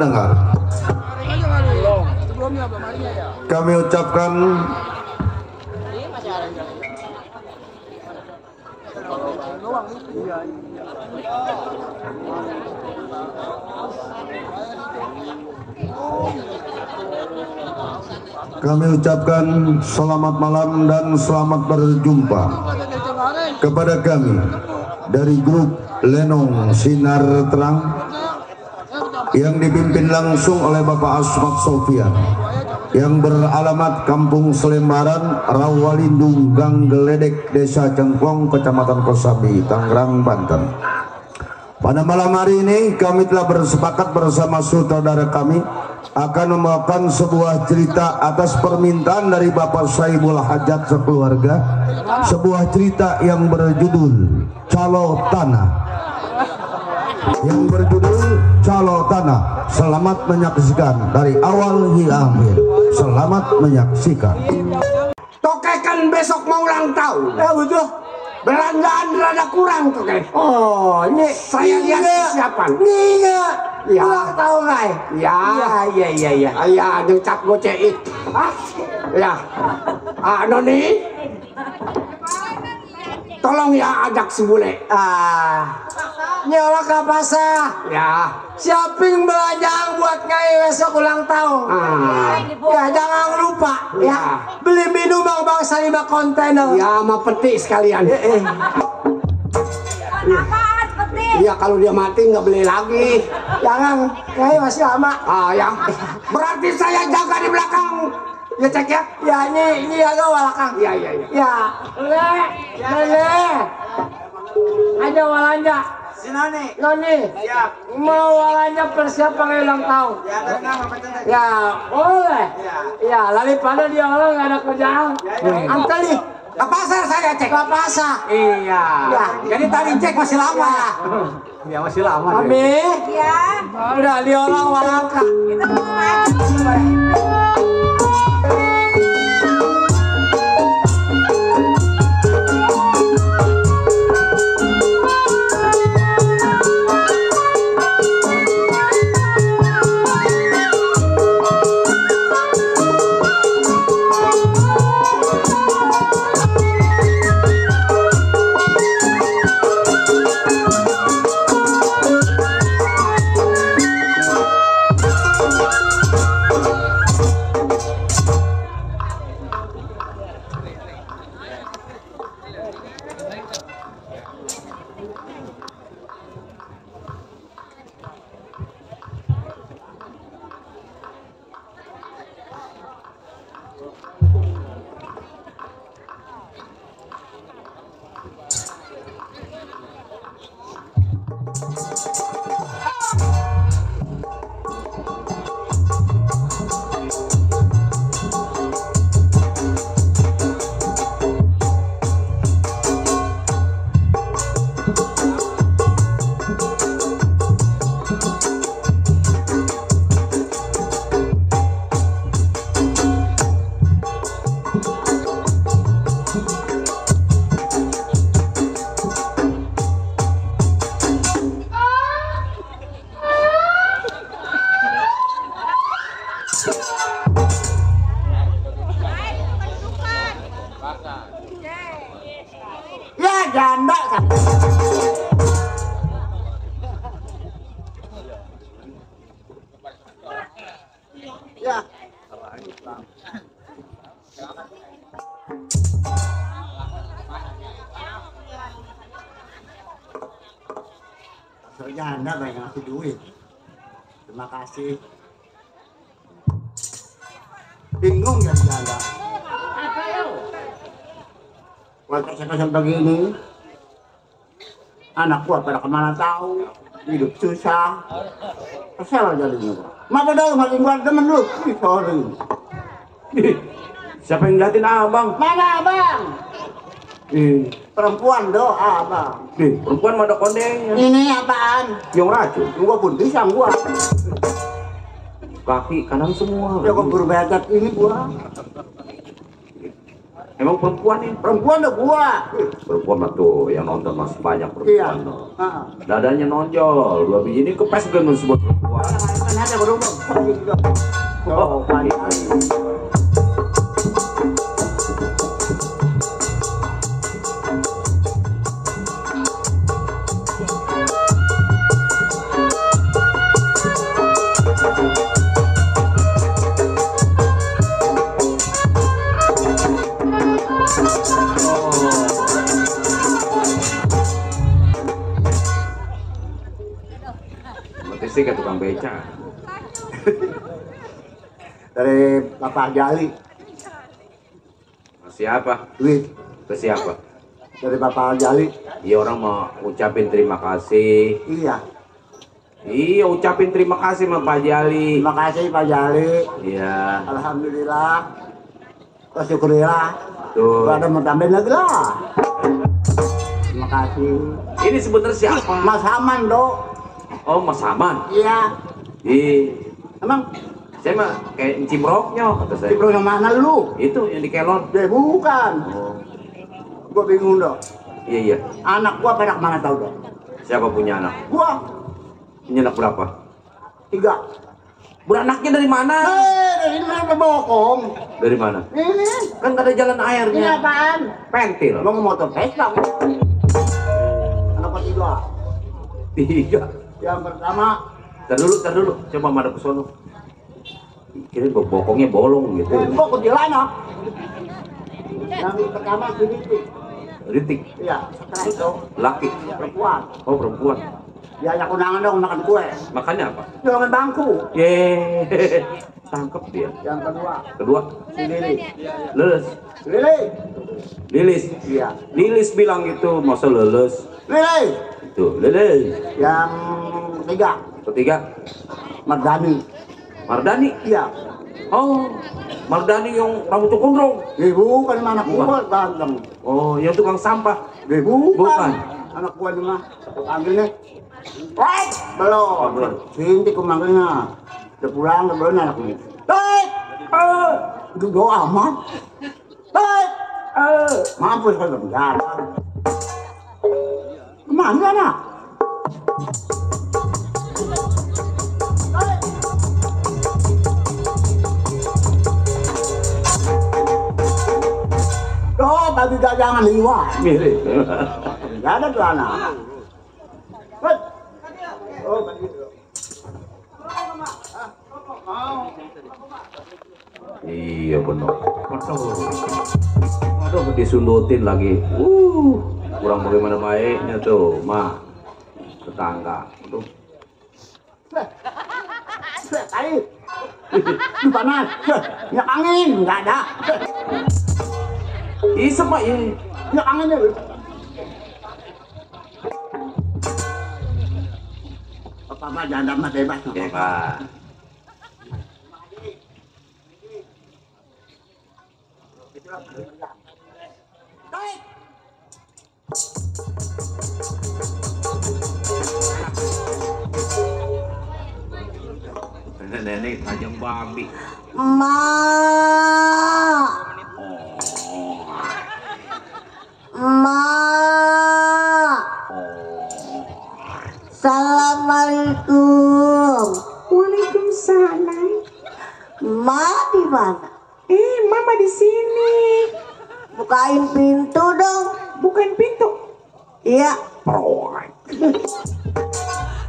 pendengar, kami ucapkan selamat malam dan selamat berjumpa kepada kami dari grup Lenong Sinar Terang yang dipimpin langsung oleh Bapak Asmat Sofian yang beralamat Kampung Selembaran, Rawalindung, Gang Geledek, Desa Cengklong, Kecamatan Kosambi, Tangerang, Banten. Pada malam hari ini kami telah bersepakat bersama saudara kami akan membawakan sebuah cerita atas permintaan dari Bapak Saibul Hajat sekeluarga, sebuah cerita yang berjudul Calo Tanah. Selamat menyaksikan dari awal hingga akhir. Selamat menyaksikan. Tokekan besok mau ulang tahun. Ya betul. Belanjaan rada kurang tuh kan. Oh, ini Saya lihat siapa? Nih Ya. ulang tahun ngai. Ya, Iya. ya, ada cap goceit. Ya, Noni, tolong ya ajak si bule. Nyawa ke pasar. Ya, Siapin belanja buat ngai besok ulang tahun. Ya jangan lupa ya. Beli minum bangsa 5 kontainer. ya sama peti sekalian. Iya, kalau dia mati nggak beli lagi. Jangan, ngai masih lama. Ya, berarti saya jaga di belakang. Ya cek ya. Ya ini agak walakang. Ya. Ya, Lele. Ada walanja. Si Noni. Siap. Mau walanja persiapan ulang tahun. Ya, ada nama macam Ya, boleh. Ya, daripada dia orang nggak ada kerjaan. Antar nih. Ke pasar saya cek. Ke pasar. Iya. Ya. Jadi tadi cek masih lama ya. Ya, masih lama. Mami. Ya. Udah dia orang walangka. Ya janda kan. Ya. So, janda banyak ngasih duit. Terima kasih. Bingung ya janda. Waktu saya begini, anak gua pada kemana tahu, hidup susah, kesel jadinya gua. Maka dah makin gua temen lu, sorry. Siapa yang ngeliatin abang? Mana abang? Perempuan doa abang. Perempuan mana kondenya? Ini apaan? Yang racun. Gua pun pisang gua. Kaki kanan semua. Ya gua berbeda ini gua. Emang perempuan nih? Perempuan udah gua. Perempuan mah tuh yang nonton masih banyak Iya. perempuan. Dadanya nonjol, 2 biji ini kepes dengan sebuah perempuan. ada berubah. Oh, pandai. Sih ke tukang beca. Dari Bapak Jali. Siapa? Duit Ke siapa? dari Bapak Jali. Iya, orang mau ucapin terima kasih. Iya. Iya, ucapin terima kasih sama Pak Jali. Terima kasih Pak Jali. Iya. Alhamdulillah. Syukurillah. Tuh. Ada mau tambahin lagi lah. Terima kasih. Ini sebenarnya siapa? Mas Haman dok. Oh, Mas Haman. Iya. Emang Saya mah kayak cimroknya kata saya. di yang mana lu? Itu yang di kelon. Dia bukan. Oh. Gua bingung dok. Iya, iya. Anak gua pada kemana tahu dok? Siapa punya anak? Gua Punya anak berapa? 3. Beranaknya dari mana? Dari mana bokong? Dari mana? Ini. Kan gak ada jalan Ini airnya. apaan? Pentil. Gua mau motor Vespa. Anak gua 3. 3. Yang pertama. Tar dulu. Coba madep ke sono. Kira bokongnya bolong gitu. Gua kuntilanak. Yang pertama Ritik. Ritik. Iya. Setelah itu Laki. perempuan. Oh, perempuan. Diajak undangan dong makan kue. Makannya apa? Jangan bangku. Yeay. Tangkep dia. Yang Kedua. si Lili. Leles. Lili. Lilis. Iya. Lilis bilang gitu, masa leles. Lili. Itu, leles. Yang Ketiga. Mardani. Mardani. Iya. Oh, Mardani yang rambutnya gondrong. Ibu kan anak gua ganteng. Oh, yang tukang sampah. Ibu Bukan. Anak gua nih mah. Panggil nih. Wait, belum. Belum. Sinti ku manggilnya. Udah pulang, udah belum anak ini. Wait. Itu doa amat. Wait. Mampus kalau berjalan. Kemana anak? Oh, bagi jangan liwat. Mirip. Gak ada tuh anak. Wait. Oh, bagi. Iya benar. Aduh, disundutin lagi. Kurang bagaimana baiknya tuh, mah. Tetangga. Aduh. Ayo. Di panas. Minyak angin, enggak ada. Isep pak ya. Minyak angin ya. Apa mah jangan mah bebas. Ya pak. Nenek tajam babi. Mak. Mak. Assalamualaikum. Waalaikumsalam. Mak di mana? Mama di sini. Bukain pintu dong. Bukan pintu. Iya.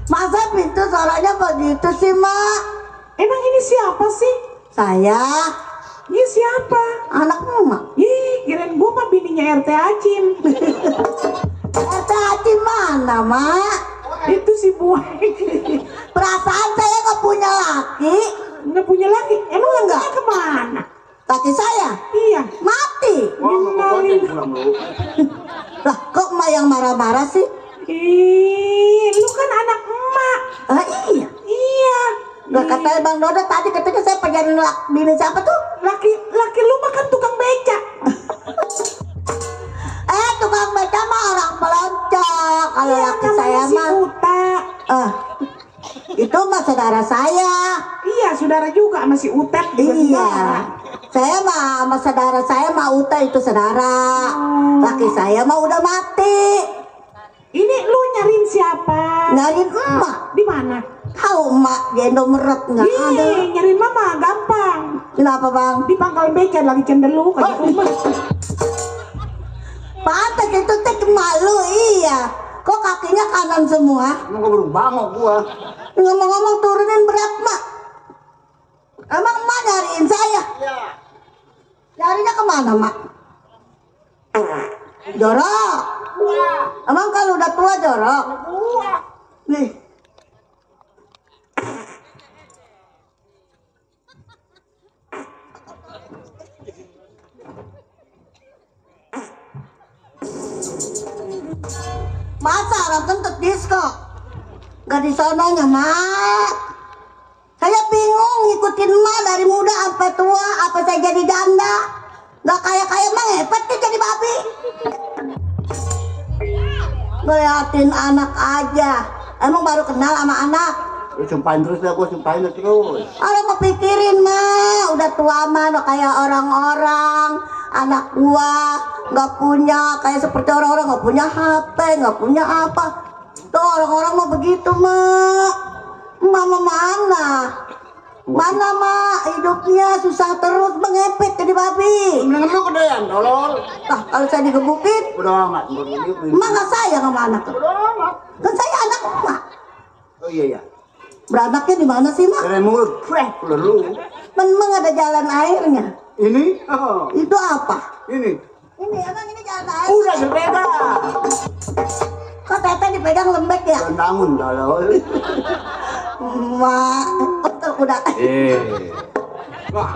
Masa pintu suaranya begitu sih, Mak? Emang ini siapa sih? Saya Ini siapa? anak Mama. Kirain gua mah bininya RT Acim. RT Haji mana, Mak? Itu si buah. Perasaan saya nggak punya laki. Nggak punya laki. Emang Enggak. lakinya kemana? Laki saya Iya. mati. Lah, kok Mak yang marah-marah sih? Lu kan anak emak. Ah, iya. Iya. Lah katanya Bang Dodo tadi katanya saya pengen bini siapa tuh? Laki lu makan tukang beca. Tukang beca mah orang pelonco. Kalau laki saya si mah Uta. itu mah saudara saya. Iya, saudara juga masih Utet. Iya. Saya mah sama saudara saya mah Uta itu saudara. Laki saya mah udah mati. Ini lu nyariin siapa? Nyariin emak. Di mana? Tahu emak di Indomaret nggak ada. Nyariin mama gampang. Kenapa bang? Di pangkal beca lagi cenderung aja rumah. Pantas itu teh malu iya. Kok kakinya kanan semua? Emang gua baru bangok gua. Ngomong-ngomong turunin berat mak. Emang emak nyariin saya? Iya. Nyarinya kemana mak? Jorok. Emang kalau udah tua jorok? Nih. Masa orang kentut disco? Gak di sononya mak. Saya bingung ngikutin emak dari muda sampai tua. Apa saya jadi janda? Gak kayak emang ngepet nih jadi babi. Ngeliatin anak aja. Emang baru kenal sama anak. Lu sumpahin terus ya, gua sumpahin terus. Orang kepikirin mah udah tua mah udah kayak orang-orang. Anak gua nggak punya kayak seperti orang-orang nggak punya HP, nggak punya apa. Tuh orang-orang mah begitu mak. Mama mana? Mana mak hidupnya susah terus mengepet jadi babi. Mendingan lu kedean, tolol. Nah kalau saya digebukin, Udah amat, gua gitu. emak nggak sayang sama anak. Udah amat. Kan saya anak emak. Oh iya ya. Beranaknya di mana sih mak? Dari mulut, lu. Memang ada jalan airnya. Ini? Oh, Itu apa? ini. Ini emang ini jalan air. Udah sepeda. Kok tete dipegang lembek ya? Bangun, tolol. Mak, betul udah. Wah.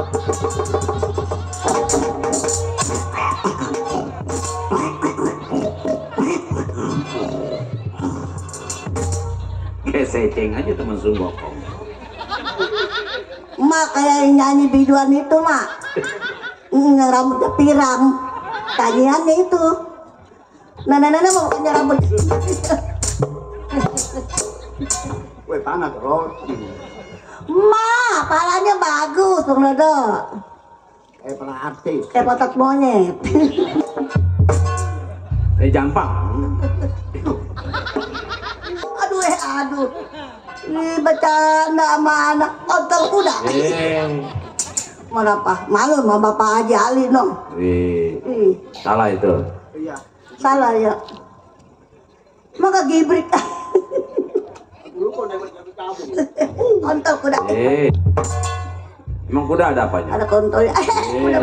Keseceng aja teman Sumbokong. Mak kayak yang nyanyi biduan itu mak. Yang rambutnya pirang. Tanyaannya itu. Nenek-nenek mau punya rambut. Weh, panas, tolol. Mak, palanya bagus Bang Dodo. Kayak para artis. Kayak potak monyet. Jampang. Aduh. Ini bercanda sama anak kotor kuda. Mana apa? Malu sama Bapak Haji Ali dong. Ih, Salah itu. Iya. salah ya. Maka gibrik. Dulu kok dapat kamu. Kontol kuda. Emang kuda ada apanya? Ada kontolnya. Kuda.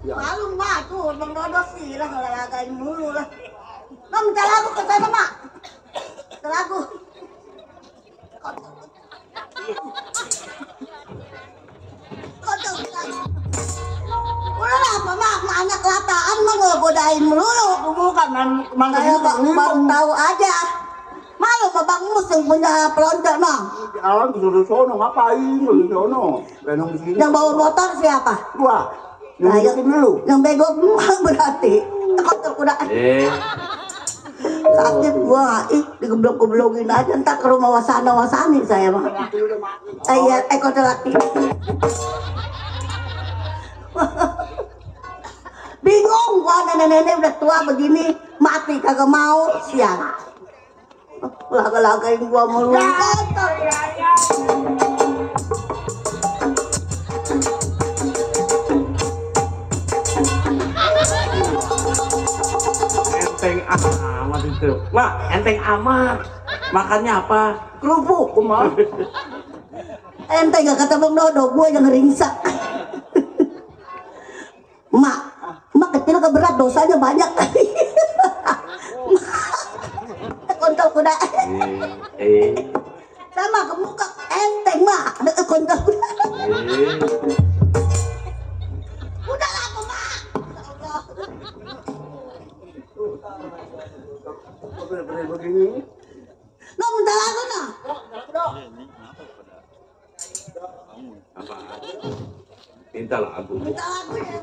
Ya. Malu mak tuh, Bang Dodo sih lah ngelagain mulu lah. Mak minta lagu ke sana mak. Minta lagu. Kontol kuda. Udah lah apa mak, anak lataan mah ngegodain melulu. Bukan, man Saya baru tahu aja. Malu sama Bang Mus yang punya pelonco nong. Alam disuruh sono ngapain? Disuruh sono. Lenong di sini. Yang bawa motor siapa? Gua. Yang dulu. Yang bego emang berarti. Kotor kuda. Sakit gua, digeblok-geblogin aja. Ntar ke rumah wasani saya mah. Iya, kotor laki. Bingung gua, nenek-nenek udah tua begini, mati kagak mau, siang. Laga-lagain gua mulu. Kotor. Enteng amat itu. Wah, enteng amat. Makannya apa? Kerupuk, kumah. Ente gak kata Bang Dodo, gue yang ringsak. Mak kecil ke berat, dosanya banyak. Kontol kuda. Sama ke muka enteng mak, kontol kuda. Udah lah mak. Begini. Lo minta lagu nah. Apa? Minta lagu. Minta lagu ya.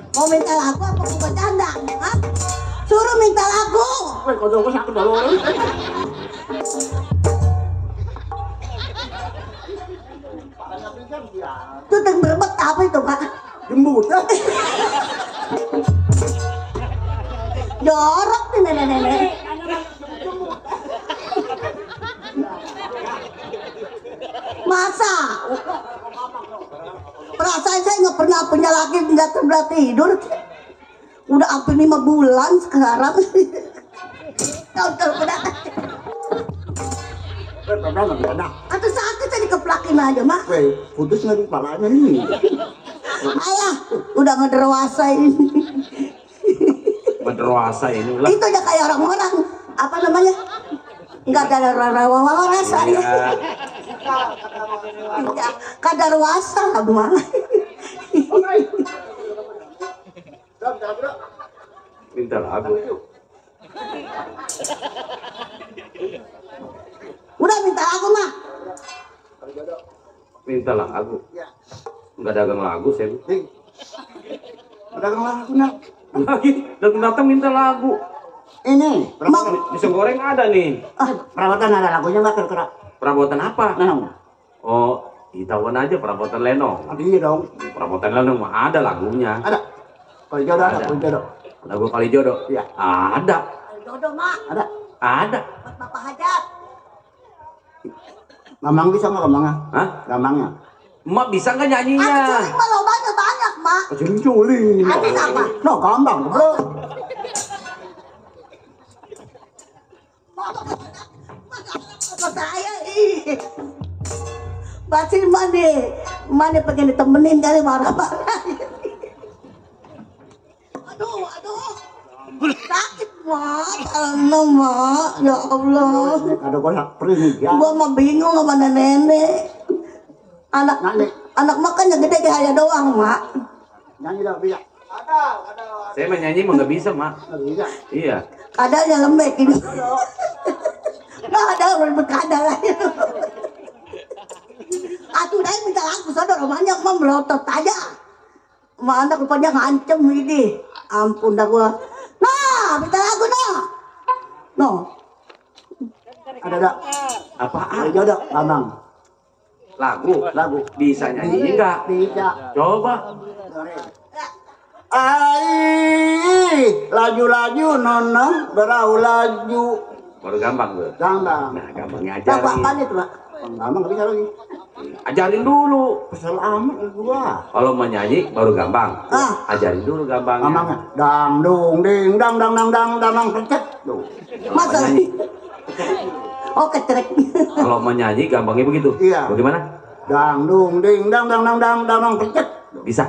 Mau minta lagu apa mau bercanda? Hah? Suruh minta lagu. Weh, kodok sakit dulu. Itu yang berbet apa itu Pak? Jembut. Jorok nih nenek-nenek. Masa? Perasaan saya nggak pernah punya laki nggak terbelah tidur. Udah hampir 5 bulan sekarang. Tahu udah. Atau sakit tadi keplakin aja mah. Putus nggak di kepalanya nih. Ayah, udah ngederwasa ini. Berwasa ini lah. Itu aja kayak orang-orang apa namanya? Nggak ada rasa ya. Kadar wasa mah. Minta lagu. Udah minta lagu mah. Minta lagu. Enggak dagang lagu saya. Dagang lagu nak. Lagi datang minta lagu. Ini Bisa goreng ada nih. perawatan ada lagunya nggak kira-kira? Perabotan apa? Nah, Oh, Itaewon aja perabotan lenong. iya dong. Perabotan lenong mah ada lagunya. Ada. Kalau jodoh ada, Ada. kalau jodoh. Lagu kali jodoh. Iya. Ada. Jodoh mak. Ada. Ada. Buat Bapak Hajat. Gamang bisa nggak gamangnya? Hah? Gamangnya. Emak bisa nggak Aku nyanyinya? culik mah lo banyak mak. Kecil culing. Artis apa? No, gampang bro. Bapak saya ih. Basin mana pengen ditemenin kali marah-marah. Aduh. Sakit mak, karena mak, ya Allah. Ada koyak pering ya. Gua mah bingung sama nenek. Anak makan yang gede kayak doang mak. Nyanyi dah bisa. Saya mah nyanyi mah nggak bisa, Mak. Nggak bisa. Iya. Kadalnya lembek ini. Nggak ada orang berkadal aja. Atuh dah minta lagu saudara banyak mah melotot aja. Mana rupanya ngancem ini. Ampun dah gua. Nah, minta lagu nah. No. Ada. Apaan? Ada jodoh, gamang. Lagu. Bisa nyanyi enggak? Bisa. Coba. Ai, laju-laju nona, berau laju. Baru gampang tuh. Gampang. Nah, gampangnya Nah, apa ajarin. itu mak? Gampang nggak bisa lagi. Ajarin dulu. Kesel amat gua. Kalau mau nyanyi baru gampang. Ajarin dulu gampangnya. Gampangnya. Dang dung ding dang dang dang dang dang dang pencet. Tuh. Masa? Nyanyi. Oh ketrek. Kalau mau nyanyi gampangnya begitu. Iya. Bagaimana? Dang dung ding dang dang dang dang dang dang pencet. Bisa.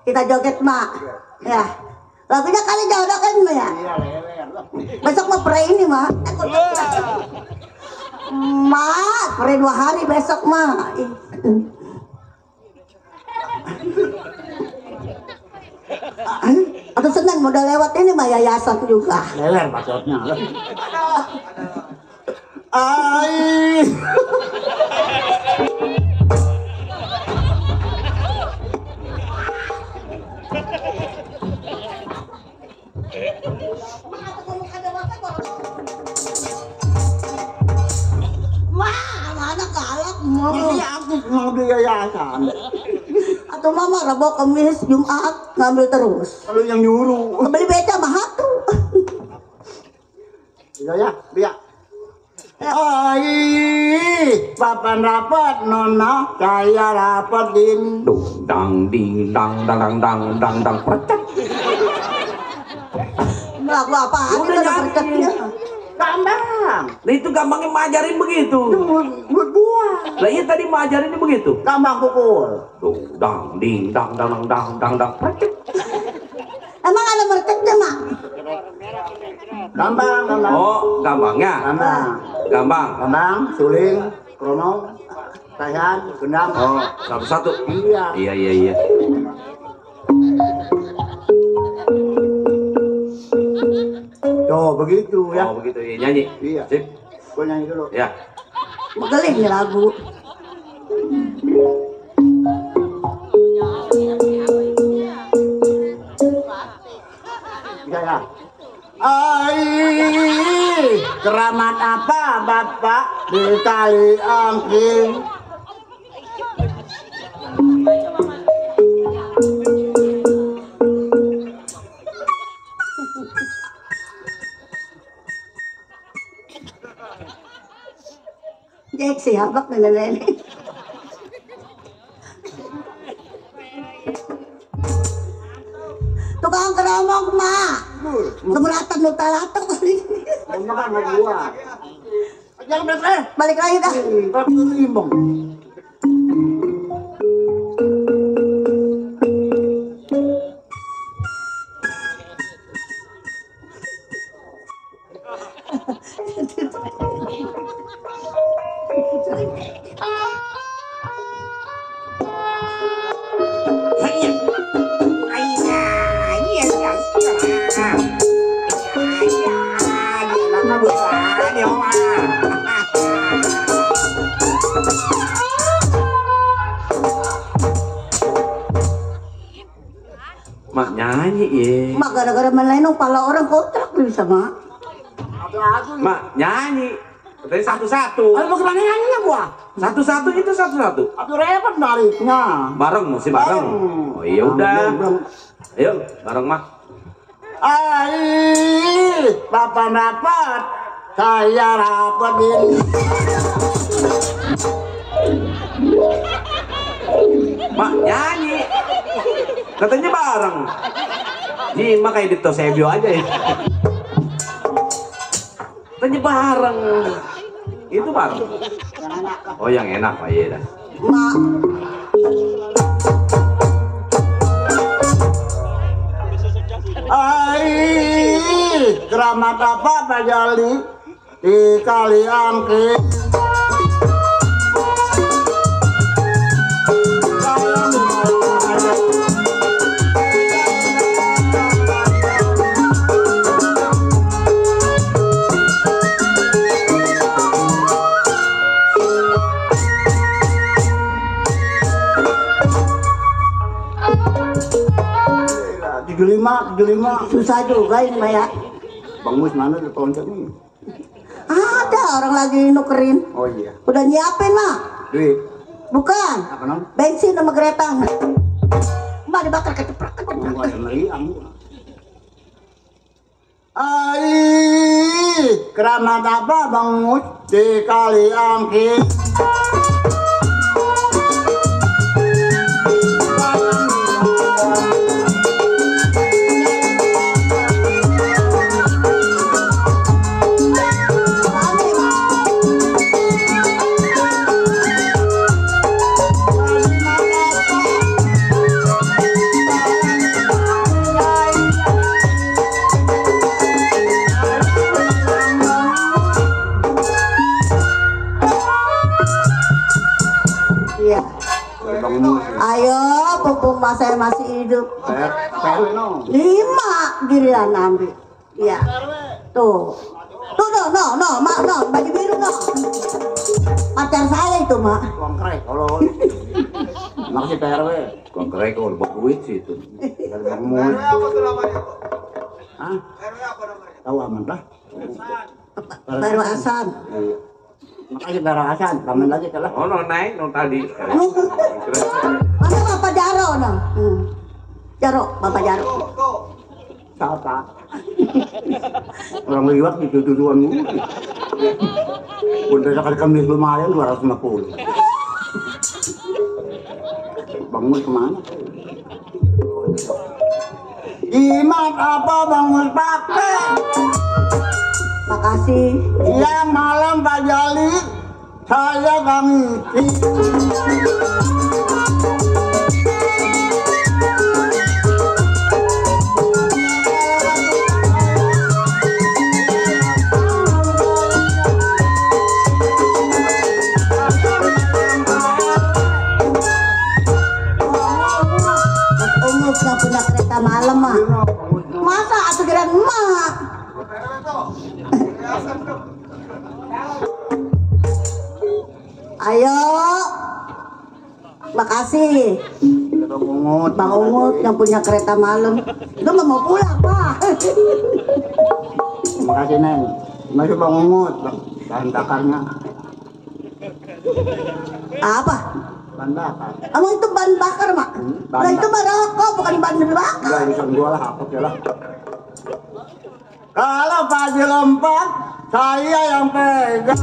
Kita joget mak. Ya. Lagunya kali jodoh kan ya. Iya, leler lah. Besok mau pray ini mak. Mak, pray 2 hari besok mak. Atau senang modal lewat ini mah yayasan juga. Leler maksudnya. Ai. Wah, mana galak mau. Ini aku mau beli yayasan. Atau mama Rabu Kamis Jumat ngambil terus. Kalau yang nyuruh. Beli beca mah hatu. Iya ya, biar. Ai, papan rapat nona, saya rapatin. Dung dang ding dang dang dang dang dang dang percet. Lagu apa? Udah Ada nyanyi. percetnya. Gampang. Nah itu gampangnya majarin begitu. Buat gua. Lah iya tadi majarinnya begitu. Gampang pukul. Dung dang ding dang dang dang dang dang dang percet. Emang ada merceknya mak? Gampang, gampang. Oh, gampangnya. Gampang. Gampang. Gampang, suling, kromo, tahan, gendam. Oh, satu-satu. Iya. Iya. Tuh, begitu ya. Oh, begitu ya nyanyi. Iya. Sip. Gua nyanyi dulu. Ya. Begeling nih lagu. Bisa ya. Ai, keramat apa Bapak di tali angking? Jek siapa nenek? Tukang keromong mak. Keberatan lu talatok kali. Makan sama gua. Jangan beres. Balik lagi dah. Tapi limbong. Mak nyanyi ya. Mak gara-gara melenong pala orang kontrak bisa mak. Mak nyanyi. Tadi satu-satu. Ayo mau kemana nyanyinya gua? Satu-satu itu satu-satu. Aku repot baliknya. Bareng mesti bareng. Oh iya udah. Ayo bareng mak. Ai, bapak saya rapat ini. Mak nyanyi. Katanya bareng. Ji mak kayak Dito Sebio aja ya. Katanya bareng. Itu bareng. Oh yang enak Pak iya dah. Mak. Ai, keramat apa Pak Jali di kali angke. Tujuh lima Susah juga ini Maya. Bang Mus mana ada tonton nih? Ada orang lagi nukerin. Oh iya. Udah nyiapin mak. Duit. Bukan. Apa nom? Bensin sama kereta. Mak dibakar keceprak. Gua ada meriang. Ai, keramat apa Bang Mus di kali angke? Iya. Bang Mus. Ayo, pupuk mas saya masih hidup. PRW no. 5 giliran ambil. Iya. Tuh. Tuh no, mak no, baju biru no. Pacar saya itu mak. Konkrek kalau makasih PRW. Konkrek kalau buat duit sih itu. Dari Bang Mus. Hah? Tahu aman lah. Baru Hasan. Makasih Baru Hasan, taman lagi telah. Oh no naik no tadi. Mana Bapak Jaro no? Jaro, Bapak Jaro. Siapa? Orang liwat di tujuan mulu. Udah sekali Kamis lumayan 250. Bang Mus kemana? Imat apa Bang Mus pakai? Makasih. Yang malam Pak Jali, saya Bang Iti. Ungus nggak punya kereta malam mah. Masa atuh geran emak? Ayo. Makasih. Bang Ungut yang punya kereta malam. Itu nggak mau pulang, Pak. Terima kasih Neng. Masih Bang Ungut, bahan bakarnya. Apa? Bahan bakar. Emang itu bahan bakar, Mak? Bahan Nah, itu mah rokok, bukan bahan bakar. Enggak bisa jual lah, hapus ya lah. Kalau Pak Haji lompat, saya yang pegang.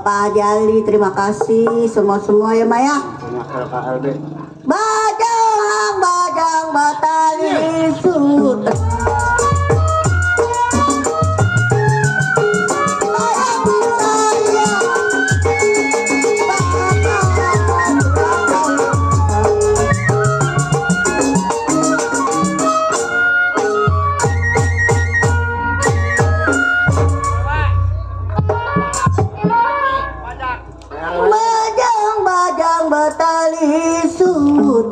Bapak Jali, terima kasih semua ya Maya. Bajang batali sut. Bajang batali sut.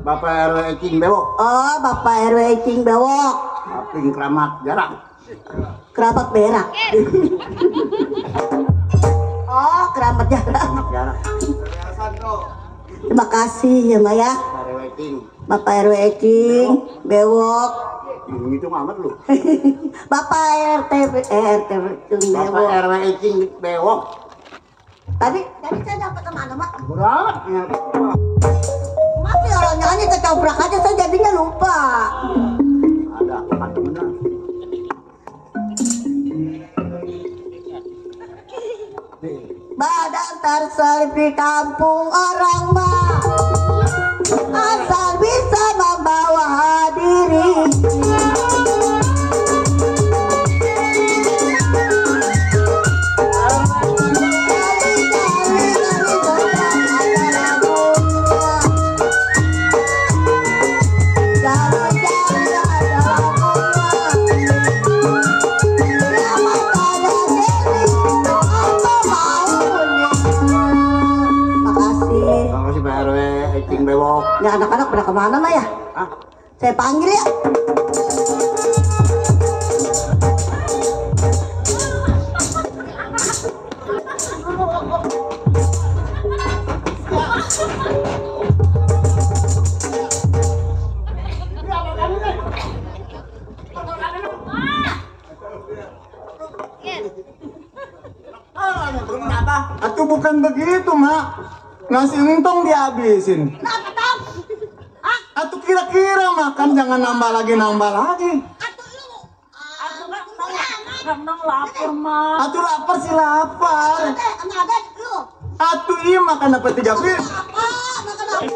Bapak RW Ecing Bewok. Oh, Bapak RW Ecing Bewok. Aping keramat jarak. Kerabat berak. Oh, kerabat jarak. Jarak. Terima kasih ya Maya. RW Ecing. Bapak RW Ecing Bewok. Itu amat lu. Bapak RT Ecing Bapak Bewok. RW Ecing Bewok. Tadi saya dapat kemana, Mak? Berat. Masih orang nyanyi kecoprak aja, saya jadinya lupa. Ada apa temennya? Badan terselip di kampung orang mah, asal bisa membawa diri. Makasih Pak RW Ecing Bewok. Ini anak-anak pada kemana Mah ya? Hah? Saya panggil ya. Atuh bukan begitu, Mak. Nasi untung dihabisin. Kenapa tau? Hah? Atuh kira-kira makan jangan nambah lagi. Kadang lapar mah. Atuh lapar sih lapar. Ada lu. Atuh iya makan dapat 3 piring. Apa? Makan apa?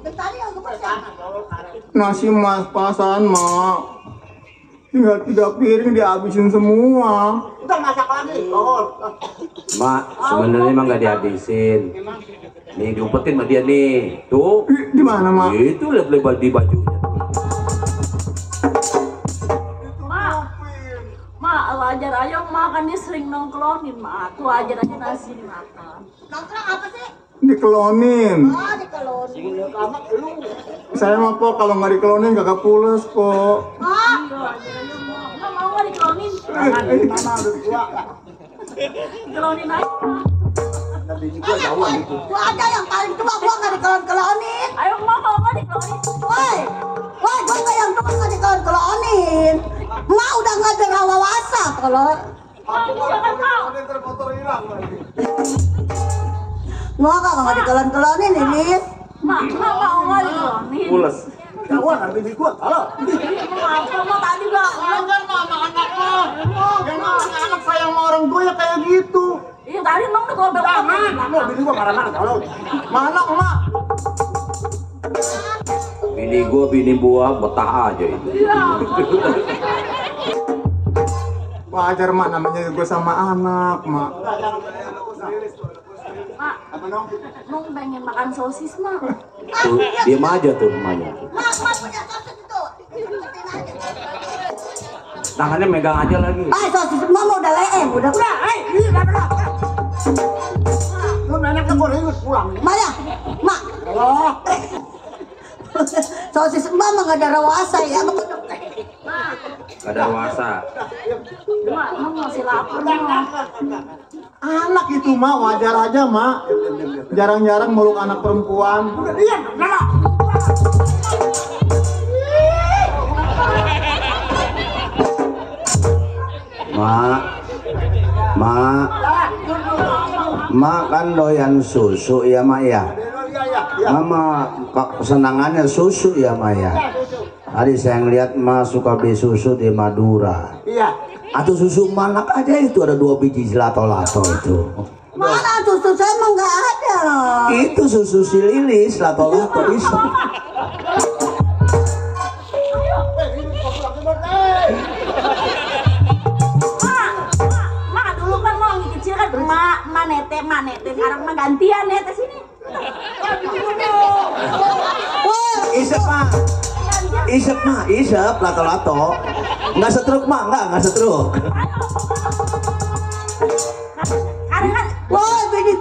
Tadi yang Nasi mas pasan, Mak. Tinggal 3 piring dihabisin semua. Udah masak lagi. Oh. Mak, sebenarnya emang gak dihabisin. Nih diumpetin sama dia nih. Tuh. Di mana, Mak? Itu lihat di bajunya. Ma, wajar aja makan dia sering nongkrongin, Ma. Tuh wajar aja nasi dimakan. nongkrong apa sih? Dikelonin. Oh, dikelon. Saya mah po kalau nggak dikelonin gak pules po. Hah? Iya, wajar aja, Ma. Nggak mau nggak dikelonin? Mana udah tua. Dikelonin aja, Ma. Tapi ini gua jauhan itu. Gua aja yang paling tua, gua nggak dikelon-kelonin. Ayo, Ma, mau nggak dikelonin? Woi, gua nggak yang tua nggak dikelon-kelonin. Mak udah nggak ada rawawasa kalau. Ma, jangan mau. Gua nggak dikelon-kelonin ini. Ma, mau nggak dikelonin? Pules. Jauhan habis di gua. Halo. Ma, tadi bilang. Jangan mama anaknya. Jangan anak sayang sama orang tua ya kayak gitu. Iya, tadi nong udah gua belok. Lu bini gua marah-marah kalau. Mana emak? Bini gua, bini buah, betah aja itu. Iya. Wajar mak namanya juga sama anak mak. Ma, nong pengen makan sosis, Ma. Tuh, diem aja tuh emaknya. Mak punya sosis itu. Ikutin aja. Tangannya megang aja lagi. Ah, sosis mama udah leem, udah. Lu nenek ke gua ribut pulang. Maya, mak. Halo. Sosis mama nggak ada rawasa ya. kadaluarsa. Mak, emang masih lapar mak. Anak itu mah wajar aja mak. Jarang-jarang meluk anak perempuan. Iya, nah. Mak kan doyan susu ya mak ya. Mama kesenangannya susu ya mak ya. Tadi saya ngeliat mak suka beli susu di Madura. Iya. Atau susu manak aja itu ada 2 biji lato-lato itu. Mana susu saya emang nggak ada. Itu susu si Lilis lato-lato itu. Mak dulu kan mau kecil kan manete sekarang mah gantian nete sini. Isep mak. Isep lato-lato. Nggak setruk mak, nggak setruk. Karena kan Woi, bini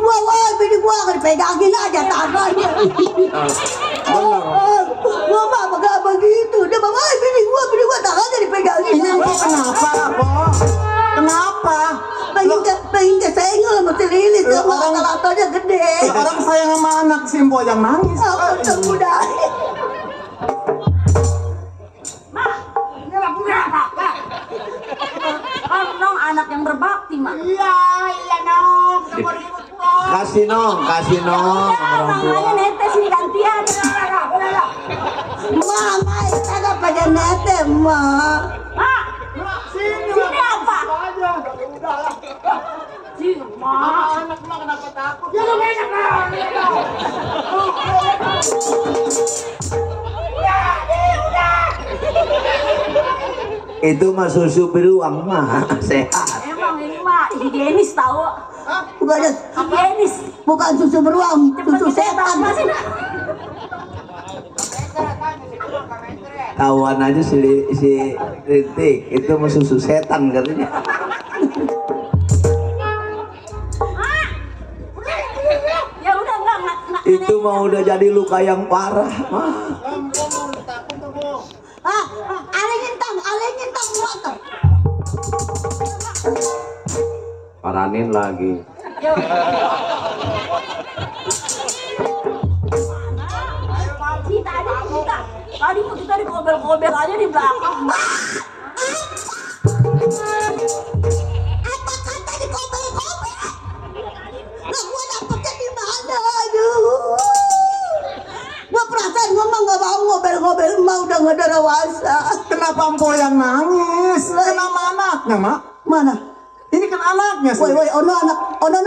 gua kan dipegangin aja tangannya. Gua mah nggak begitu. Dia mah, woi bini gua tangannya dipegangin. Kenapa, Po? Kenapa? Pengen kesenggol sama si Lilis sama lato-latonya gede. Orang sayang sama anak Simpo yang nangis. Aku termudah. Nong anak yang berbakti mak. Iya Nong. Kasih nong orang tua. Makanya nete sini gantian. Mama, saya pengen nete, mak. Mak, sini apa? Sini mak. Anak mah kenapa takut? Ya lu enak lah. Itu mah susu beruang mah sehat. Emang ini mah higienis tahu. Bukan susu beruang, susu setan. Tawan aja si Rintik itu mah susu setan katanya. Ya udah enggak. Itu mah udah jadi luka yang parah mah. Ale nyentang motor. Paranin lagi. Tadi kita dikobel-kobel aja di belakang. Apa kata dikobel-kobel? Lah gua dapetnya di mana? Aduh. Gua perasaan gua mah nggak mau ngobel-ngobel, mah udah nggak ada dewasa. Kenapa Empo yang nangis? Kenapa anaknya, Mak? Mana? Ini kan anaknya sih. Woi, ono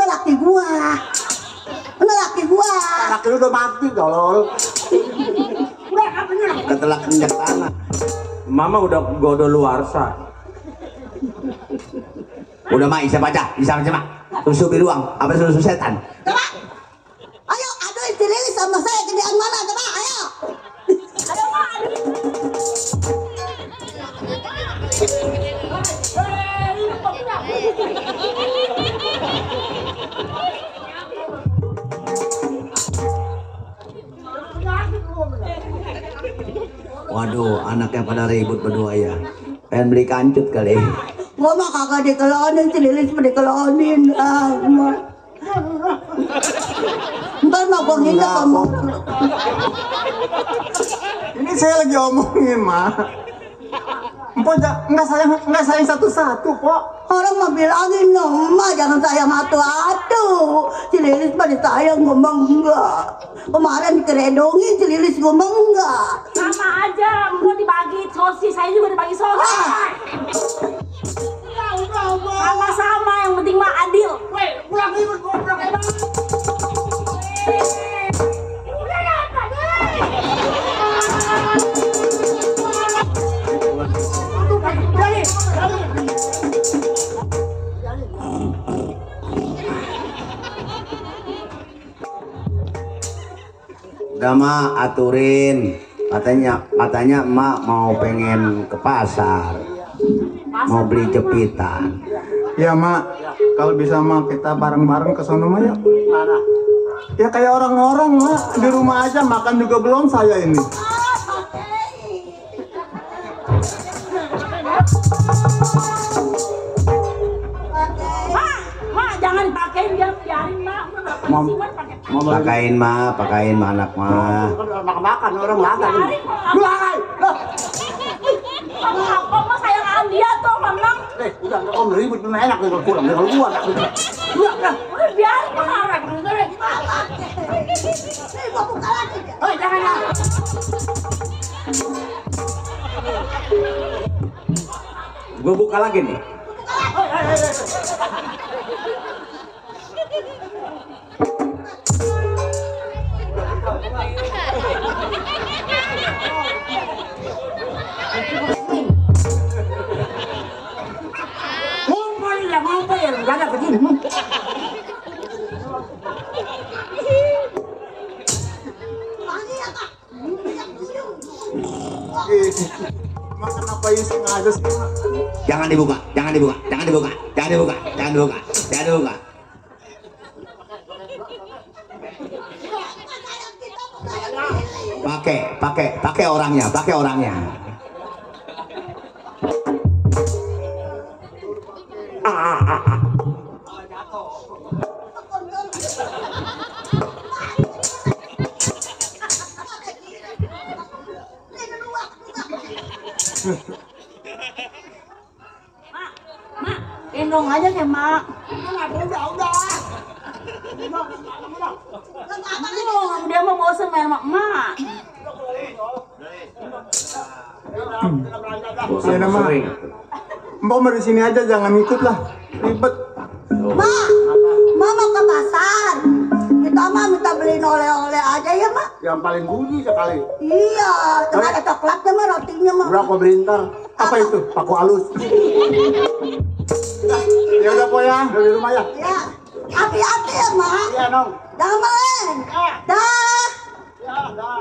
laki gua. Ono laki gua. Laki lu udah mati, tolol. Ketelak injak tanah. Mama udah godaluarsa. Udah mak isep aja, mak. Susu beruang, apa susu setan? Coba. Ayo, aduin si Lilis sama saya gedean mana? Coba, ayo. Ayo, Mak. Waduh, anaknya pada ribut berdua ya. Pengen beli kancut kali. Gua mah kagak dikelonin, si Lilis mah dikelonin. Mak. Ntar mah gua nginep kamu. Ini saya lagi omongin, Mak. Empo nggak sayang satu-satu, Pok. Orang mah bilangin dong, Mak jangan sayang atu-atu. Si Lilis mah disayang, gua mah enggak. Kemarin dikeredongin, si Lilis gua mah enggak. Sama aja, mau dibagi sosis, saya juga dibagi sosis. Sama-sama, yang penting mah adil. Pulang ribut, goblok emang. Udah mak aturin. Katanya emak mau pengen ke pasar. Mau beli jepitan. Ya, Mak. Kalau bisa, Mak, kita bareng-bareng ke sono, Mak, ya. Ya kayak orang-orang, Mak. Di rumah aja makan juga belum saya ini. Ma, jangan dipakein dia, biarin ma. Mau- Pakai Mau beli Pakain mah anak mah. makan orang makan. biarin ma. Lu akai. Kamu apa ma sayangan dia tuh memang. Udah kau ribut enak kalau pulang kalau gua enggak. Udah. Udah biarin ma. Gua buka lagi. Hei, jangan. Gue buka lagi nih. Ngumpul ya, enggak ada begini. Lagi ya, Kak. Minyak duyung. Makan apa yang sengaja sih? Mak? Jangan dibuka, jangan dibuka, jangan dibuka, jangan dibuka, jangan dibuka, jangan dibuka. Pakai orangnya, pakai orangnya. Gendong aja deh mak. Dia mau bosan main sama emak. Bosan Iya, Mak. sering. Mbak mau di sini aja, jangan ikut lah. Ribet. Ma, mama ke pasar. Kita mah minta beliin oleh-oleh aja ya, Mak. Yang paling budi sekali. Iya, cuma ada coklatnya mah, rotinya mah. Udah kau berintar. Apa itu? Paku halus. Ya udah po ya. Udah di rumah ya. Ya, hati-hati ya, Mak. Iya, Nong. Jangan meleng. Dah. Ya, dah.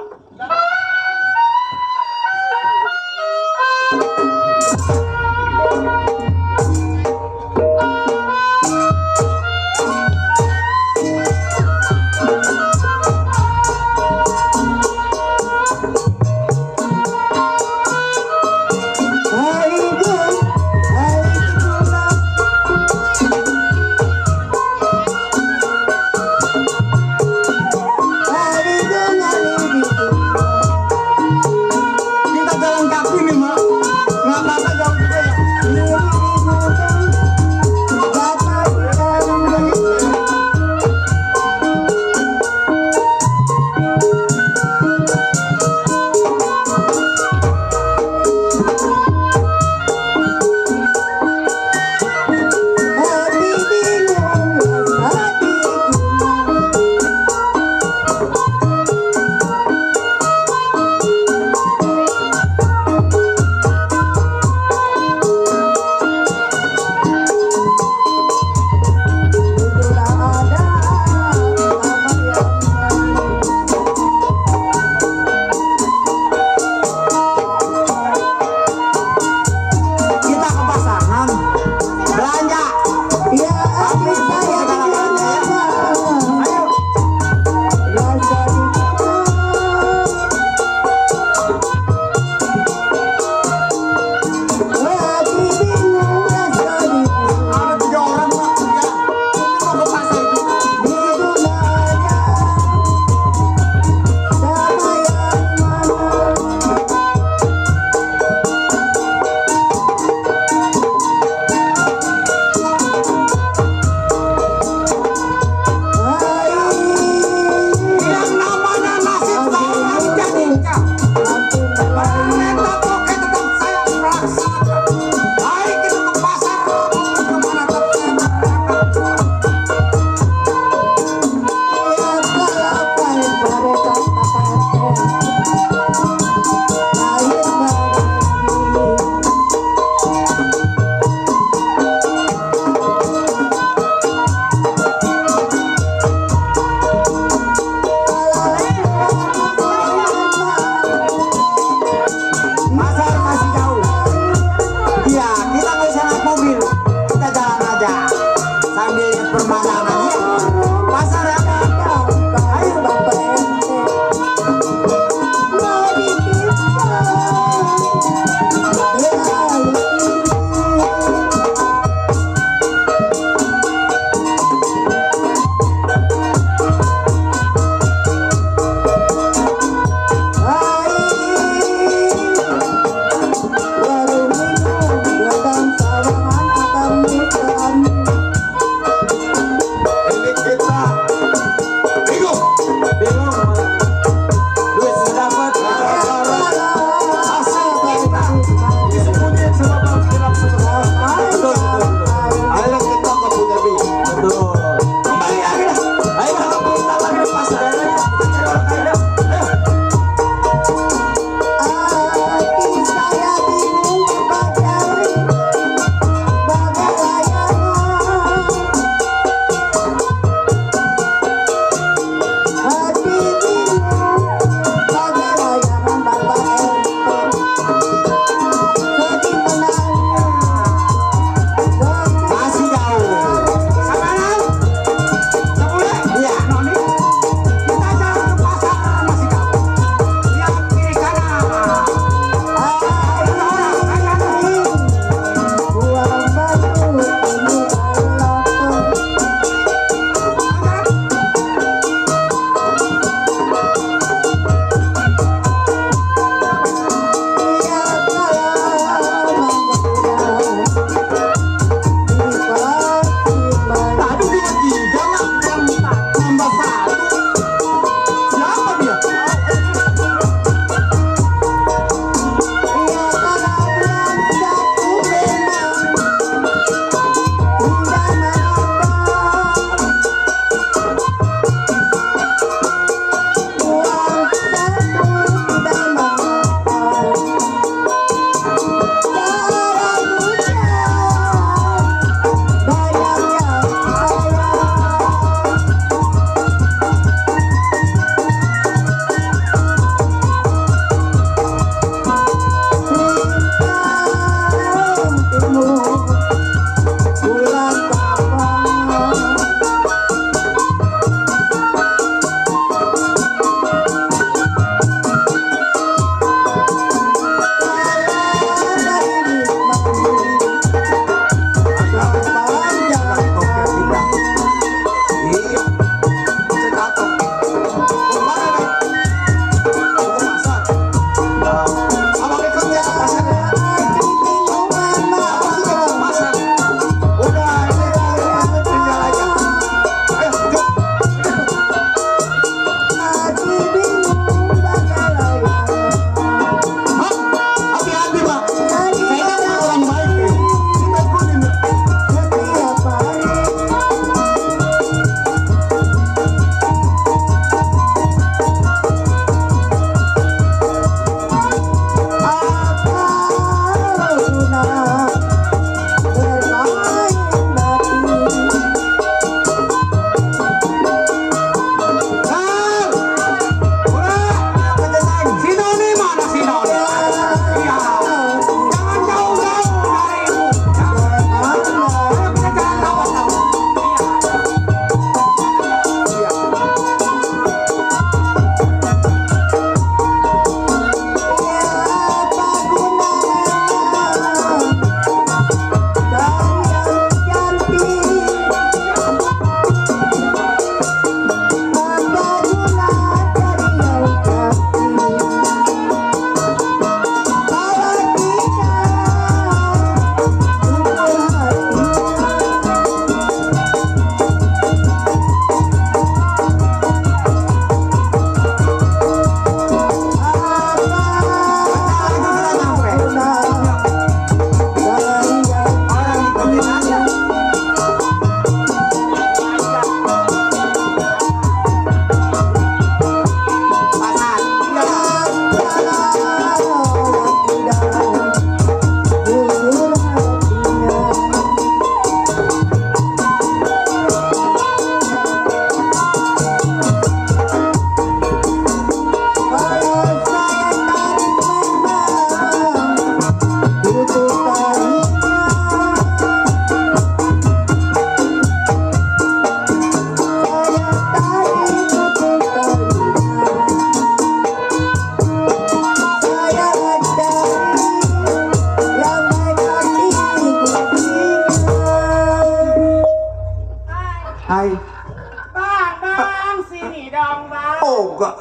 Oh, enggak.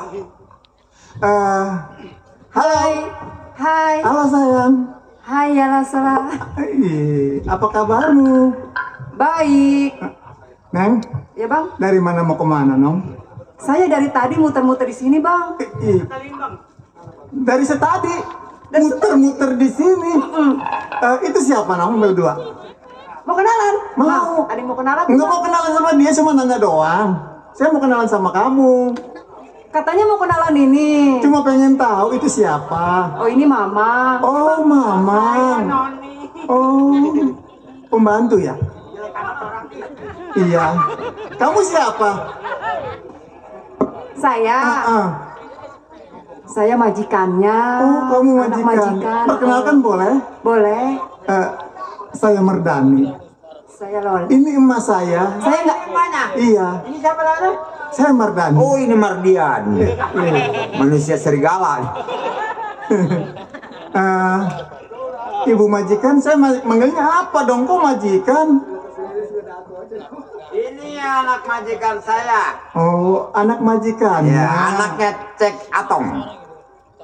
Halo. Hai. Halo sayang. Hai ya Lasra. Apa kabarmu? Baik. Neng, Ya bang, dari mana mau kemana, Nong? saya dari tadi muter-muter di sini bang. Dari setadi muter-muter di sini. Itu siapa, Nong, berdua? Mau kenalan? Mau. Bang, ada yang mau kenalan? Enggak Bang? mau kenalan sama dia, cuma nanya doang. Saya mau kenalan sama kamu. Katanya mau kenalan ini. Cuma pengen tahu itu siapa. Oh ini mama. Oh, mama. Oh, pembantu ya? Iya. Kamu siapa? Saya. Saya majikannya. Oh, kamu Anak majikan. Perkenalkan boleh? Boleh. Saya Merdani. Saya Lol. Ini emas saya. Saya nggak. Iya. Ini siapa lagi? Saya Merdani. Oh, ini Mardian. Manusia serigala. Ibu majikan, saya manggilnya apa dong? Kok majikan? Ini anak majikan saya. Oh, anak majikan. Ya, anaknya Cek Atong.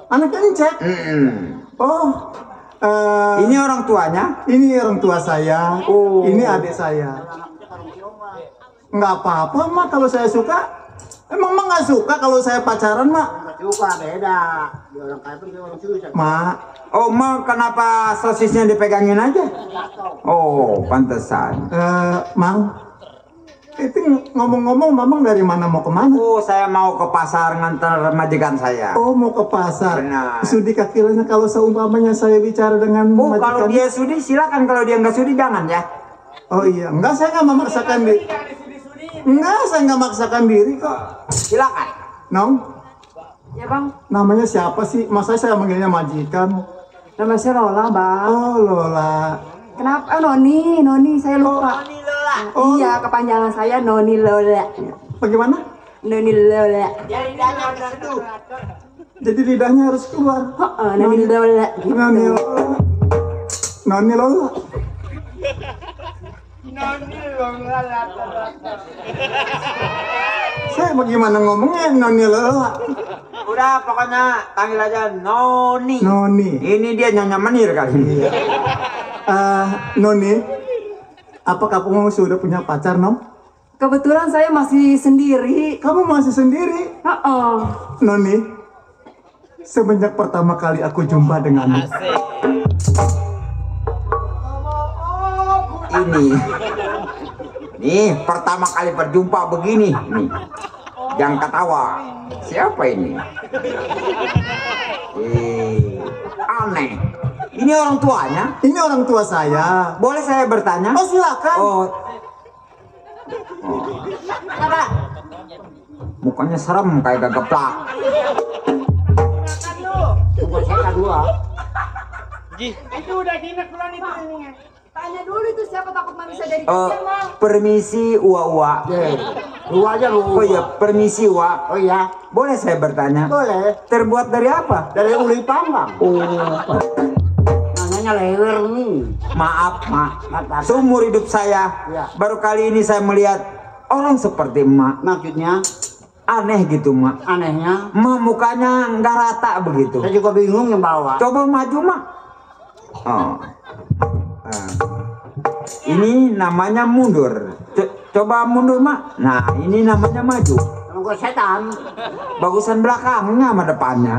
Anaknya cek. Oh, Ini orang tuanya. ini orang tua saya. Oh. Ini adik saya. Nggak apa-apa, Mak, kalau saya suka. Emang Mak nggak suka kalau saya pacaran, Mak? Suka beda. Dia orang kaya pun dia orang susah. Mak, Oh, mau kenapa sosisnya dipegangin aja? Oh, pantesan. Mang, itu ngomong-ngomong, Mamang dari mana mau kemana? Oh, saya mau ke pasar ngantar majikan saya. Oh, mau ke pasar. Benar. Sudi kakilanya kalau seumpamanya saya bicara dengan Oh, kalau majikan. dia sudi silakan, kalau dia nggak sudi jangan ya. Oh iya, enggak, saya nggak memaksakan diri. Enggak, saya nggak memaksakan diri kok. Silakan. Nong, Ya bang. namanya siapa sih? Masa saya manggilnya majikan? Nama saya Lola bang. Oh, Lola. Kenapa? Noni, saya lupa. Oh. Iya, kepanjangan saya Noni Lola. Bagaimana? Noni Lola. Jadi lidahnya harus keluar. Noni Lola. Gitu. Noni Lola. Noni Lola. Saya bagaimana ngomongnya Noni Lola? Udah, pokoknya panggil aja Noni. Noni. Ini dia Nyonya Menir kali ini. Noni, apakah kamu sudah punya pacar, Nom? Kebetulan saya masih sendiri. Kamu masih sendiri? Noni, semenjak pertama kali aku jumpa denganmu. Nih, pertama kali berjumpa begini. Nih, jangan ketawa. Siapa ini? Aneh. Ini orang tuanya? Ini orang tua saya. Boleh saya bertanya? Oh, silakan. Oh. Mukanya serem kayak gageplak. Bukan saya kedua. Itu udah dinek bulan itu ini. Tanya dulu itu siapa takut manusia dari Oh, kecil, Mang. permisi Uwa. Dua aja lu. Oh iya, permisi Uwa. Oh iya, Boleh saya bertanya? boleh. Terbuat dari apa? Dari uli panggang. Oh, Namanya lewer nih. maaf, seumur hidup saya Ya. baru kali ini saya melihat orang seperti emak. Maksudnya Aneh gitu, Mak. anehnya. Emak mukanya nggak rata begitu. Saya juga bingung yang bawa. Coba maju, Mak. Oh. Ini namanya mundur. Coba mundur, Mak. Nah, ini namanya maju. Emang gua setan. Bagusan belakangnya sama depannya.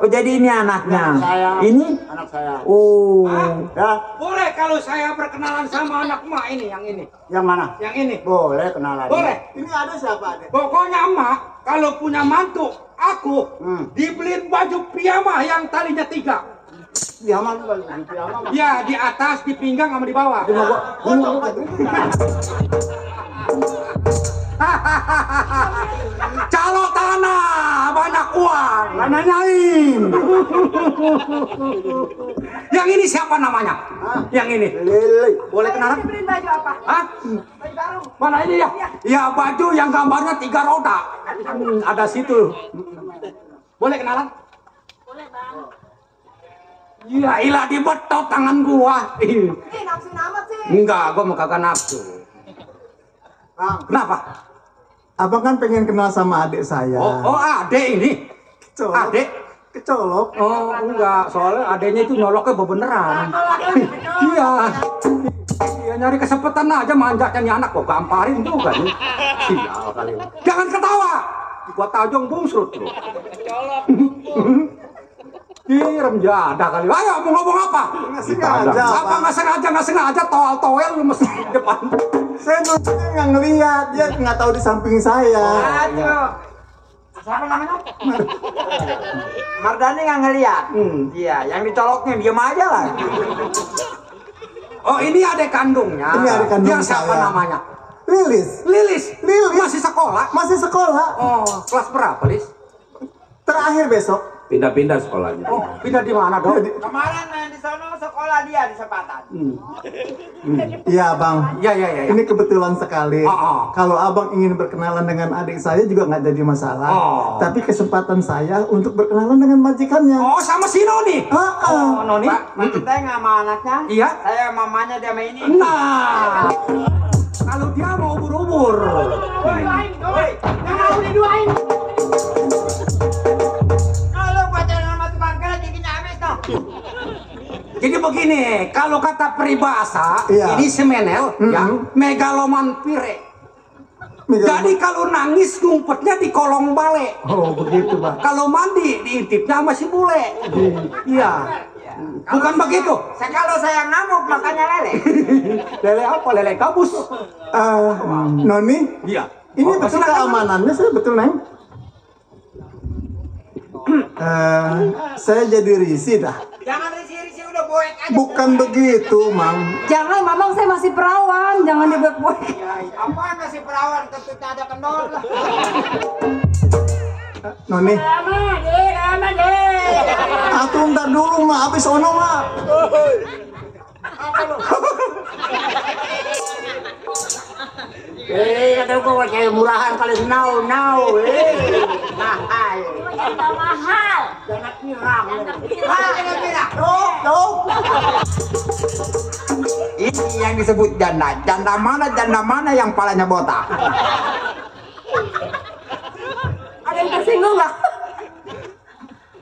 Oh, jadi ini anaknya. Anak saya. Ini? Anak saya. Oh. Ya, Boleh kalau saya berkenalan sama anak emak ini, yang ini. yang mana? Yang ini. Boleh kenalan. Boleh. Ini ada siapa, Adek? Pokoknya emak kalau punya mantu, aku dibeliin baju piyama yang talinya 3. Piyama lu balik piyama. Ya, di atas, di pinggang sama di bawah. Calo tanah, banyak uang. Nanyain. Yang ini siapa namanya? Yang ini. Lele. Boleh kenalan? Beliin baju apa? Hah? Baju baru. Mana ini ya? Ya, baju yang gambarnya 3 roda. Ada situ. Boleh kenalan? Boleh, Bang. Ya ilah dibetot tangan gua. Nafsu amat sih. Enggak, gua mau kagak nafsu. Bang, Kenapa? Abang kan pengen kenal sama adik saya. Oh, adek ini. Kecolok. Adek. Kecolok. Oh, enggak. Soalnya adeknya itu nyoloknya beneran. Iya. Iya, nyari kesempatan aja manjaknya nih anak kok gamparin juga nih. Sial kali. Jangan ketawa. Gua tajong bungsrut lu. Rem jada kali. Ayo mau ngomong apa? Nggak sengaja, Apa nggak sengaja toel lu mesti di depan. Saya nunjuknya nggak ngelihat, dia nggak tahu di samping saya. Siapa namanya? Mardani nggak ngeliat. Iya, yang dicoloknya diam aja lah. Oh, ini adik kandungnya. Ini adik kandung Dia siapa saya. namanya? Lilis. Lilis. Masih sekolah? Masih sekolah. Oh, kelas berapa, Lis? Terakhir besok. Pindah-pindah sekolahnya. Oh, pindah di mana, Dok? Kemarin main di sana sekolah dia di Sepatan. Iya, Bang. Iya. Ini kebetulan sekali. Oh. Kalau abang ingin berkenalan dengan adik saya juga nggak jadi masalah. Oh. Tapi kesempatan saya untuk berkenalan dengan majikannya. Oh, sama si Noni. Oh, Noni. Pak, maksudnya nggak sama anaknya? Iya. Saya mamanya dia sama ini. Nah, kalau dia mau ubur-ubur. Jangan diduain. Kalau pacaran sama tukang kira giginya habis dong. Jadi begini, kalau kata peribahasa, Iya. ini semenel, ya, megaloman pire. Jadi kalau nangis ngumpetnya di kolong bale. Oh, begitu, Bang. Kalau mandi diintipnya sama si bule. Iya. Bukan begitu. Kalau saya ngamuk makanya lele. Lele apa? Lele kabus. Noni, Iya. ini Oh, betul silakan. keamanannya, saya betul, Neng. Saya jadi risih dah. Jangan risih-risih udah boek aja. Bukan begitu, Mang. Jangan, Mamang, saya masih perawan. Jangan dibuat-buat. Apaan masih perawan kentutnya ada kendor lah. Noni. Atuh ntar dulu, Ma. Habis ono, Ma. Kata gua kayak murahan kali now. Mahal. Jangan mahal. Jangan pirang. Jangan pirang. Ini yang disebut janda. Janda mana yang palanya botak? Ada yang tersinggung nggak?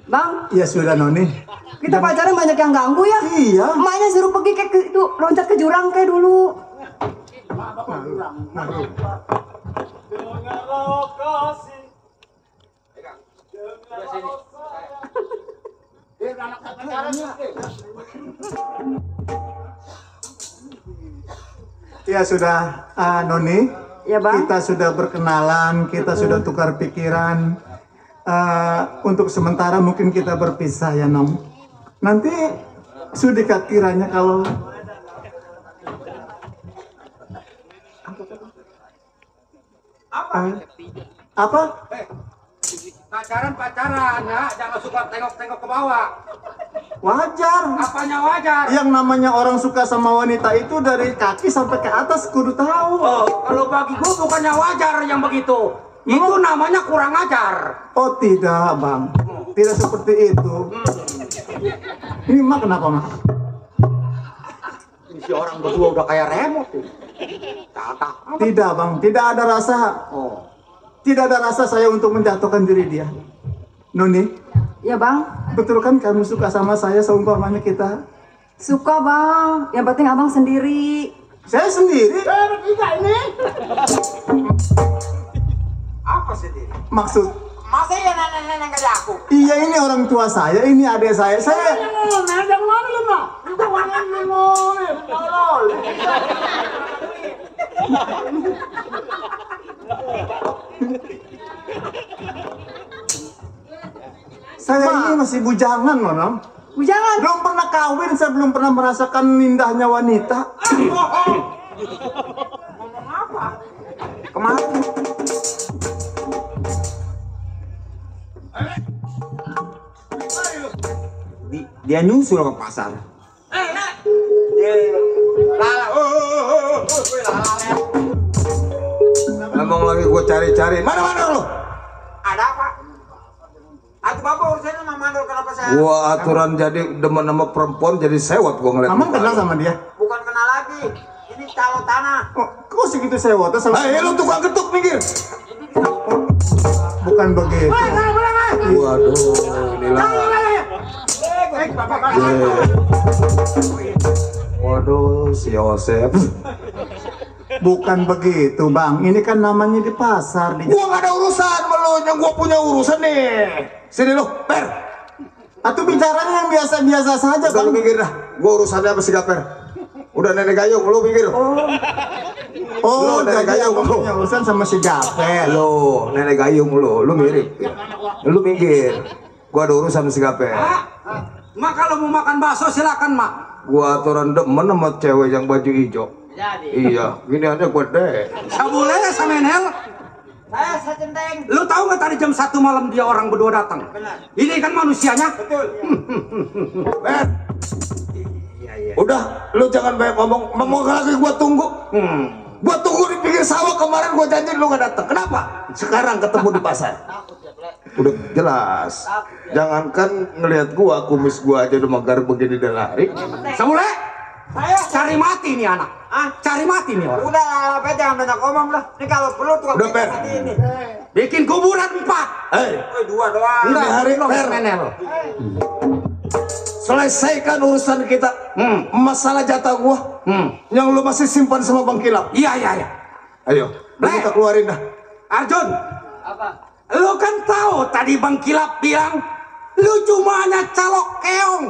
Bang, Ya sudah, Noni. kita pacaran banyak yang ganggu ya? Iya. Emaknya suruh pergi kayak ke itu, loncat ke jurang kayak dulu. Ya sudah, Noni. Ya, Bang. Kita sudah berkenalan, kita sudah tukar pikiran. Untuk sementara mungkin kita berpisah ya, Nom. Nanti sudah kiranya kalau apa? Pacaran ya, jangan suka tengok-tengok ke bawah. Wajar. Apanya wajar? Yang namanya orang suka sama wanita itu dari kaki sampai ke atas kudu tahu. Oh, kalau bagi gua bukannya wajar yang begitu. Itu namanya kurang ajar. Oh tidak, Bang. Tidak seperti itu. Ini Mak kenapa, Mak? Ini si orang berdua udah kayak remote. Tata. Tidak, Bang. Tidak ada rasa. Oh. Tidak ada rasa saya untuk menjatuhkan diri dia. Noni, Ya, Bang. betul kan kamu suka sama saya seumpamanya kita? Suka, Bang. Yang penting Abang sendiri. Saya sendiri. Apa sih dia? Maksud, Masa ya nenek-nenek kayak aku? iya ini orang tua saya, ini adik saya. Saya ini masih bujangan loh, Nom. Jangan. Belum pernah kawin, saya belum pernah merasakan indahnya wanita. Ngomong apa? Kemarin. Dia nyusul ke pasar. Ngomong lagi gue cari-cari. Mana lu? Ada apa? Aku bapak urusannya sama mandor kenapa saya? Gua aturan jadi demen sama perempuan jadi sewot gua ngeliat. Mamang muka kenal lu. sama dia? Bukan kenal lagi. Ini calon tanah. Oh, kok segitu sewotnya sama? Hei, lu tukang getuk minggir. bukan begitu. Waduh, inilah. Waduh, si Yosep. Bukan begitu, Bang. Ini kan namanya di pasar. Gua gak ada urusan sama lo, yang gua punya urusan nih. Sini lo, Per. Atau bicaranya yang biasa-biasa saja, Udah lu Bang. mikir dah, gua urusannya apa sih Per? Udah nenek gayung, lu mikir. Oh, Nenek jadi gayung Abang lu. punya urusan sama si Gaper. Lo, nenek gayung lu mirip. Lu mikir, gua ada urusan sama si Gaper. Mak kalau mau makan bakso silakan, Mak. Gua aturan demen sama cewek yang baju hijau. Iya, gini aja gua deh. Sabule sama Nel. Saya secenteng. Lu tahu nggak tadi jam 1 malam dia orang berdua datang? Benar. Ini kan manusianya. Betul. Per. Udah, lu jangan banyak ngomong. Mau lagi gua tunggu. Gua tunggu di pinggir sawah kemarin, gua janji lu gak datang. Kenapa? Sekarang ketemu di pasar. Udah jelas. Jangankan ngelihat gua, kumis gua aja udah megar begini dan lari. Sabule, saya cari mati nih anak. Cari mati nih orang. Udah lah, Pak, jangan banyak ngomong lah. Ini kalau perlu tuh Udah, Per. ini. Bikin kuburan 4. Hei, Dua doang. ini hari belum Per. Nel. Selesaikan urusan kita. Masalah jatah gua. Yang lu masih simpan sama Bang Kilap. Iya. Ayo, lu kita keluarin dah. Arjun. Apa? Lu kan tahu tadi Bang Kilap bilang lu cuma hanya calok keong.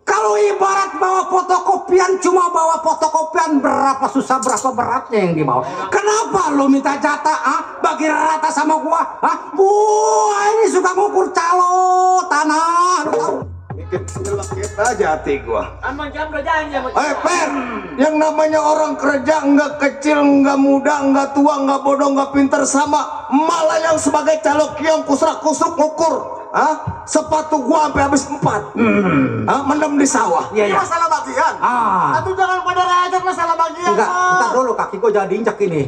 Kalau ibarat bawa fotokopian cuma bawa fotokopian, berapa susah berapa beratnya yang dibawa. Kenapa lu minta jatah? Bagi rata sama gua? Gua ini suka ngukur calo tanah, lu tahu? Bikin nyelekit aja hati gua. Amang jam kerjaan ya. Per, yang namanya orang kerja nggak kecil, nggak muda, nggak tua, nggak bodoh, nggak pinter sama. Malah yang sebagai calok kiong kusrak kusuk ngukur. Sepatu gua sampai habis 4. Mendem di sawah. Iya. Masalah bagian. Atau jangan pada rakyat masalah bagian. Enggak, ntar dulu kaki gua jadi injak ini.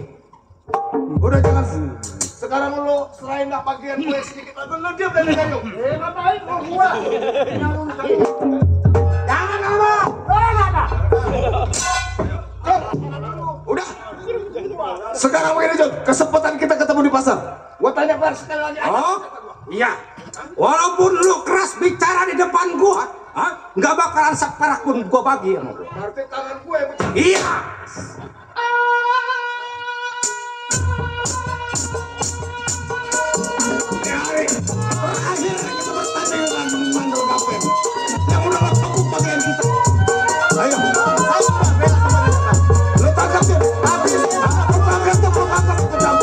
Udah jangan. Sekarang lu selain nggak bagian gue sedikit lagi, lu diam dari kayu. Ngapain gua? Jangan ngomong. Udah. Sekarang begini John, kesempatan kita ketemu di pasar. Gua tanya Per sekali lagi. Iya. Walaupun lu keras bicara di depan gua, nggak bakalan seperak pun gua bagi sama gua. Berarti tangan gue yang pecah. Iya. Terakhir kita bertanding dengan Mandor Gapen yang udah gak cukup bagian kita. Ayo, lu tangkap dia. Habis, lu tangkap tuh, lu tangkap kejam.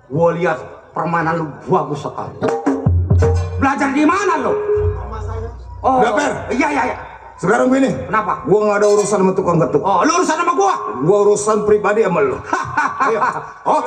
Gua lihat permainan lu bagus sekali. Belajar di mana lu? Gaper. Iya. Sekarang gini, Kenapa? gua nggak ada urusan sama tukang ketuk. Oh, lu urusan sama gua. Gua urusan pribadi sama lu. Ayo. Oh.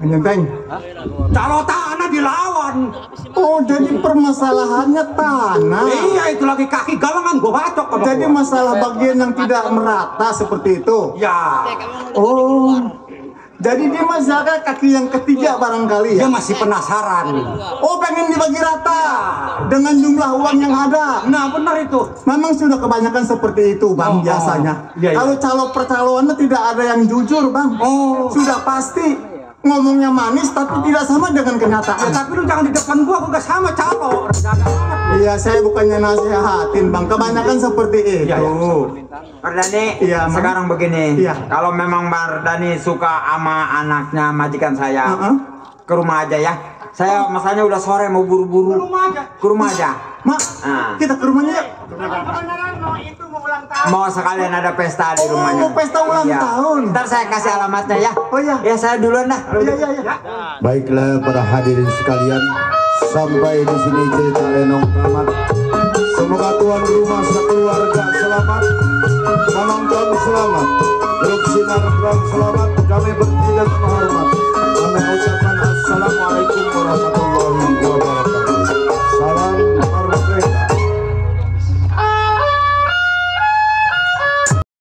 Nyenteng. Kalau tanah dilawan. Oh, jadi permasalahannya tanah. Iya, itu lagi kaki galangan gua bacok sama Jadi gua. masalah bagian yang tidak merata seperti itu. Ya, Oh, jadi dia masalah kaki yang ketiga barangkali dia ya. masih penasaran. Oh, pengen dibagi rata dengan jumlah uang yang ada. Nah, benar itu. Memang sudah kebanyakan seperti itu, Bang, Oh, biasanya. iya, iya. Kalau calon percaloannya tidak ada yang jujur, Bang. Oh. Sudah pasti ngomongnya manis tapi tidak sama dengan Ya, kenyataan. tapi lu jangan di depan gua gak sama calo. Iya, saya bukannya nasihatin, Bang. Kebanyakan seperti itu. Iya, iya. Mardani, Iya, Mang. sekarang begini. Iya. Kalau memang Mardani suka sama anaknya majikan saya, ke rumah aja ya. Saya masanya udah sore mau buru-buru. Ke rumah aja. Mak, Ah. kita ke rumahnya yuk. Mau sekalian ada pesta di rumahnya. mau pesta ulang tahun. Ntar saya kasih alamatnya ya. Oh iya. Ya saya duluan dah. Iya, iya, iya. Baiklah para hadirin sekalian, sampai di sini cerita Lenong tamat. Semoga tuan rumah sekeluarga selamat, penonton selamat, grup Sinar Terang selamat. Kami bertiga menghormat.